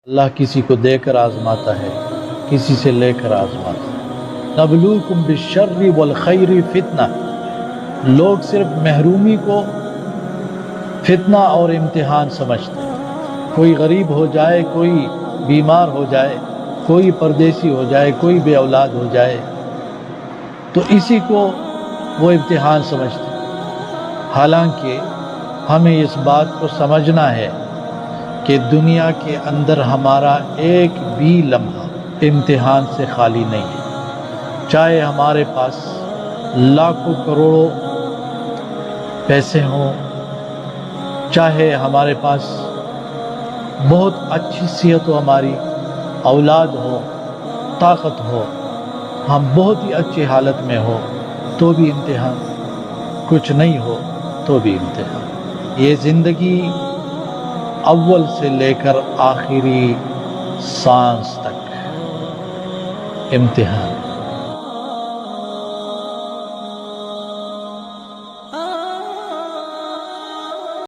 اللہ کسی کو دے کر آزماتا ہے، کسی سے لے کر آزماتا ہے۔ نبلوکم بالشر والخیر فتنہ، لوگ صرف محرومی کو فتنہ اور امتحان سمجھتے ہیں۔ کوئی غریب ہو جائے، کوئی بیمار ہو جائے، کوئی پردیسی ہو جائے، کوئی بے اولاد ہو جائے تو اسی کو وہ امتحان سمجھتے ہیں۔ حالانکہ ہمیں اس بات کو سمجھنا ہے کہ دنیا کے اندر ہمارا ایک بھی لمحہ امتحان سے خالی نہیں ہے، چاہے ہمارے پاس لاکھوں کروڑوں پیسے ہوں، چاہے ہمارے پاس بہت اچھی صحت ہو، ہماری اولاد ہو، طاقت ہو، ہم بہت ہی اچھی حالت میں ہو تو بھی امتحان، کچھ نہیں ہو تو بھی امتحان۔ یہ زندگی اول سے لے کر آخری سانس تک امتحان۔